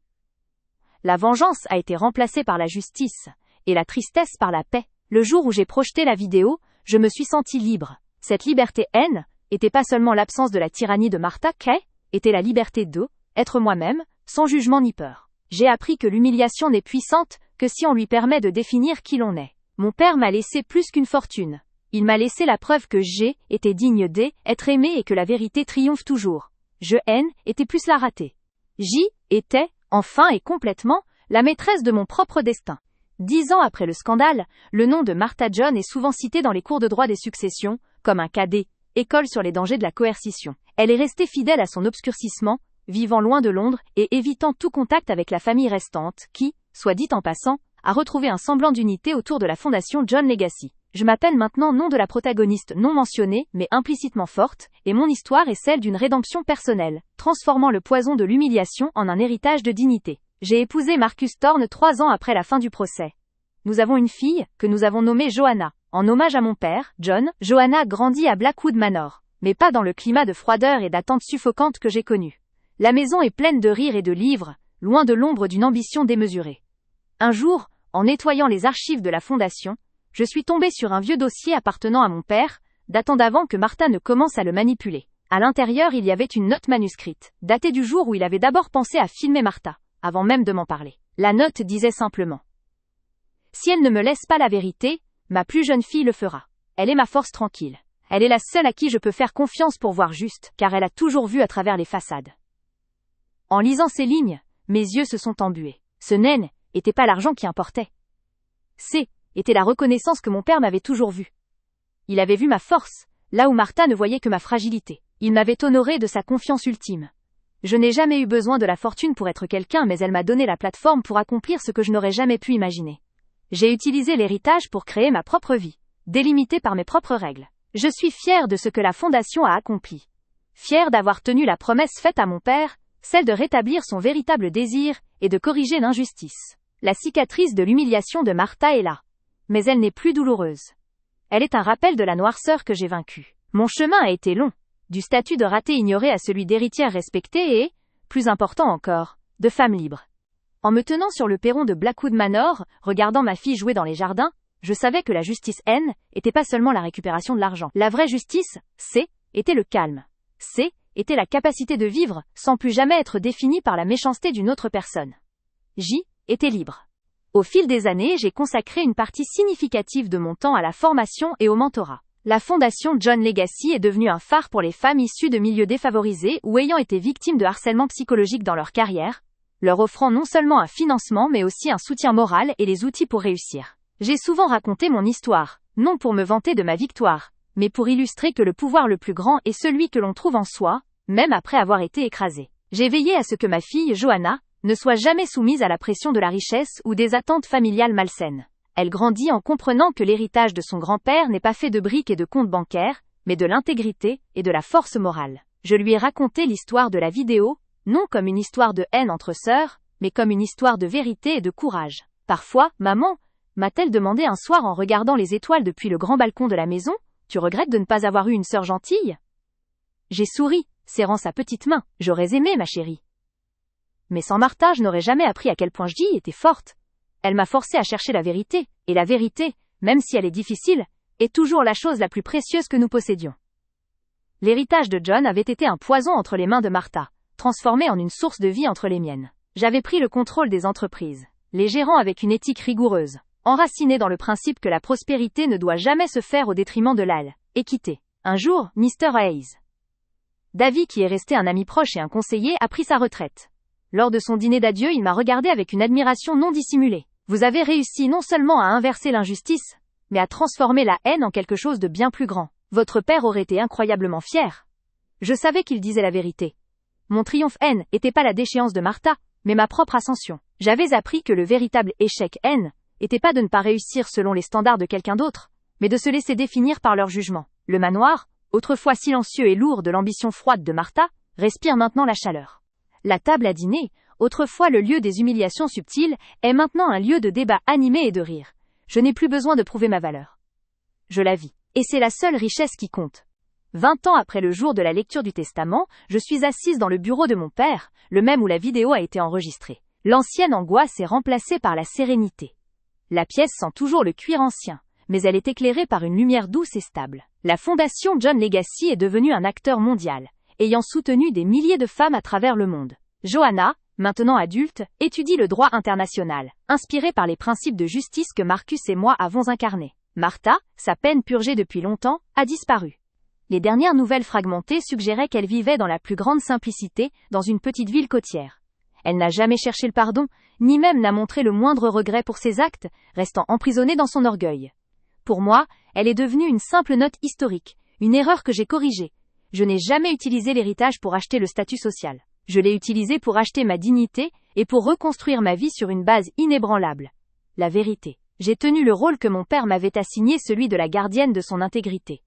S1: La vengeance a été remplacée par la justice, et la tristesse par la paix. Le jour où j'ai projeté la vidéo, je me suis sentie libre. Cette liberté était pas seulement l'absence de la tyrannie de Martha, était la liberté être moi-même, sans jugement ni peur. J'ai appris que l'humiliation n'est puissante que si on lui permet de définir qui l'on est. Mon père m'a laissé plus qu'une fortune. Il m'a laissé la preuve que j'étais digne d'être aimé et que la vérité triomphe toujours. Était plus la ratée. J'étais, enfin et complètement, la maîtresse de mon propre destin. 10 ans après le scandale, le nom de Martha John est souvent cité dans les cours de droit des successions, comme un cadet, école sur les dangers de la coercition. Elle est restée fidèle à son obscurcissement, vivant loin de Londres et évitant tout contact avec la famille restante qui, soit dit en passant, a retrouvé un semblant d'unité autour de la fondation John Legacy. Je m'appelle maintenant nom de la protagoniste non mentionnée, mais implicitement forte, et mon histoire est celle d'une rédemption personnelle, transformant le poison de l'humiliation en un héritage de dignité. J'ai épousé Marcus Thorne 3 ans après la fin du procès. Nous avons une fille, que nous avons nommée Joanna. En hommage à mon père, John, Joanna grandit à Blackwood Manor, mais pas dans le climat de froideur et d'attente suffocante que j'ai connu. La maison est pleine de rires et de livres, loin de l'ombre d'une ambition démesurée. Un jour, en nettoyant les archives de la fondation, je suis tombée sur un vieux dossier appartenant à mon père, datant d'avant que Martha ne commence à le manipuler. À l'intérieur, il y avait une note manuscrite, datée du jour où il avait d'abord pensé à filmer Martha, avant même de m'en parler. La note disait simplement: « Si elle ne me laisse pas la vérité, ma plus jeune fille le fera. Elle est ma force tranquille. Elle est la seule à qui je peux faire confiance pour voir juste, car elle a toujours vu à travers les façades. » En lisant ces lignes, mes yeux se sont embués. Ce n'était pas l'argent qui importait. Était la reconnaissance que mon père m'avait toujours vue. Il avait vu ma force, là où Martha ne voyait que ma fragilité. Il m'avait honoré de sa confiance ultime. Je n'ai jamais eu besoin de la fortune pour être quelqu'un, mais elle m'a donné la plateforme pour accomplir ce que je n'aurais jamais pu imaginer. J'ai utilisé l'héritage pour créer ma propre vie, délimitée par mes propres règles. Je suis fière de ce que la Fondation a accompli. Fière d'avoir tenu la promesse faite à mon père, celle de rétablir son véritable désir et de corriger l'injustice. La cicatrice de l'humiliation de Martha est là. Mais elle n'est plus douloureuse. Elle est un rappel de la noirceur que j'ai vaincue. Mon chemin a été long, Du statut de ratée ignorée à celui d'héritière respectée et, plus important encore, de femme libre. En me tenant sur le perron de Blackwood Manor, regardant ma fille jouer dans les jardins, je savais que la justice N était pas seulement la récupération de l'argent. La vraie justice, C, était le calme. C, était la capacité de vivre sans plus jamais être définie par la méchanceté d'une autre personne. J, était libre. Au fil des années, j'ai consacré une partie significative de mon temps à la formation et au mentorat. La fondation John Legacy est devenue un phare pour les femmes issues de milieux défavorisés ou ayant été victimes de harcèlement psychologique dans leur carrière, leur offrant non seulement un financement mais aussi un soutien moral et les outils pour réussir. J'ai souvent raconté mon histoire, non pour me vanter de ma victoire, mais pour illustrer que le pouvoir le plus grand est celui que l'on trouve en soi, même après avoir été écrasé. J'ai veillé à ce que ma fille, Johanna, ne soit jamais soumise à la pression de la richesse ou des attentes familiales malsaines. Elle grandit en comprenant que l'héritage de son grand-père n'est pas fait de briques et de comptes bancaires, mais de l'intégrité et de la force morale. Je lui ai raconté l'histoire de la vidéo, non comme une histoire de haine entre sœurs, mais comme une histoire de vérité et de courage. Parfois, maman, m'a-t-elle demandé un soir en regardant les étoiles depuis le grand balcon de la maison, tu regrettes de ne pas avoir eu une sœur gentille? J'ai souri, serrant sa petite main, j'aurais aimé, ma chérie. Mais sans Martha, je n'aurais jamais appris à quel point J était forte. Elle m'a forcé à chercher la vérité, et la vérité, même si elle est difficile, est toujours la chose la plus précieuse que nous possédions. L'héritage de John avait été un poison entre les mains de Martha, transformé en une source de vie entre les miennes. J'avais pris le contrôle des entreprises, les gérant avec une éthique rigoureuse, enracinée dans le principe que la prospérité ne doit jamais se faire au détriment de l'équité. Un jour, Mr. Hayes, Davy, qui est resté un ami proche et un conseiller, a pris sa retraite. Lors de son dîner d'adieu, il m'a regardé avec une admiration non dissimulée. Vous avez réussi non seulement à inverser l'injustice, mais à transformer la haine en quelque chose de bien plus grand. Votre père aurait été incroyablement fier. Je savais qu'il disait la vérité. Mon triomphe N n'était pas la déchéance de Martha, mais ma propre ascension. J'avais appris que le véritable échec N n'était pas de ne pas réussir selon les standards de quelqu'un d'autre, mais de se laisser définir par leur jugement. Le manoir, autrefois silencieux et lourd de l'ambition froide de Martha, respire maintenant la chaleur. La table à dîner, autrefois le lieu des humiliations subtiles, est maintenant un lieu de débat animé et de rire. Je n'ai plus besoin de prouver ma valeur. Je la vis. Et c'est la seule richesse qui compte. 20 ans après le jour de la lecture du testament, je suis assise dans le bureau de mon père, le même où la vidéo a été enregistrée. L'ancienne angoisse est remplacée par la sérénité. La pièce sent toujours le cuir ancien, mais elle est éclairée par une lumière douce et stable. La fondation John Legacy est devenue un acteur mondial, ayant soutenu des milliers de femmes à travers le monde. Johanna, maintenant adulte, étudie le droit international, inspirée par les principes de justice que Marcus et moi avons incarnés. Martha, sa peine purgée depuis longtemps, a disparu. Les dernières nouvelles fragmentées suggéraient qu'elle vivait dans la plus grande simplicité, dans une petite ville côtière. Elle n'a jamais cherché le pardon, ni même n'a montré le moindre regret pour ses actes, restant emprisonnée dans son orgueil. Pour moi, elle est devenue une simple note historique, une erreur que j'ai corrigée. Je n'ai jamais utilisé l'héritage pour acheter le statut social. Je l'ai utilisé pour acheter ma dignité et pour reconstruire ma vie sur une base inébranlable. La vérité. J'ai tenu le rôle que mon père m'avait assigné, celui de la gardienne de son intégrité.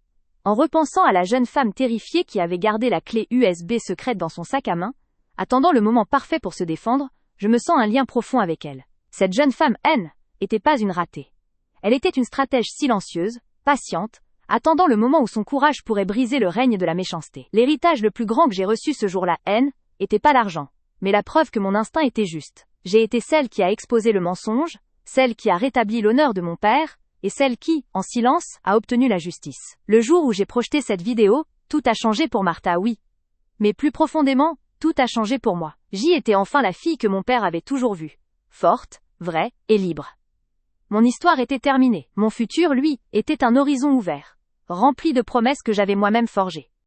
S1: En repensant à la jeune femme terrifiée qui avait gardé la clé USB secrète dans son sac à main, attendant le moment parfait pour se défendre, je me sens un lien profond avec elle. Cette jeune femme, N, n'était pas une ratée. Elle était une stratège silencieuse, patiente, attendant le moment où son courage pourrait briser le règne de la méchanceté. L'héritage le plus grand que j'ai reçu ce jour-là, N, n'était pas l'argent, mais la preuve que mon instinct était juste. J'ai été celle qui a exposé le mensonge, celle qui a rétabli l'honneur de mon père, et celle qui, en silence, a obtenu la justice. Le jour où j'ai projeté cette vidéo, tout a changé pour Martha, oui. Mais plus profondément, tout a changé pour moi. J était enfin la fille que mon père avait toujours vue. Forte, vraie, et libre. Mon histoire était terminée. Mon futur, lui, était un horizon ouvert, rempli de promesses que j'avais moi-même forgées.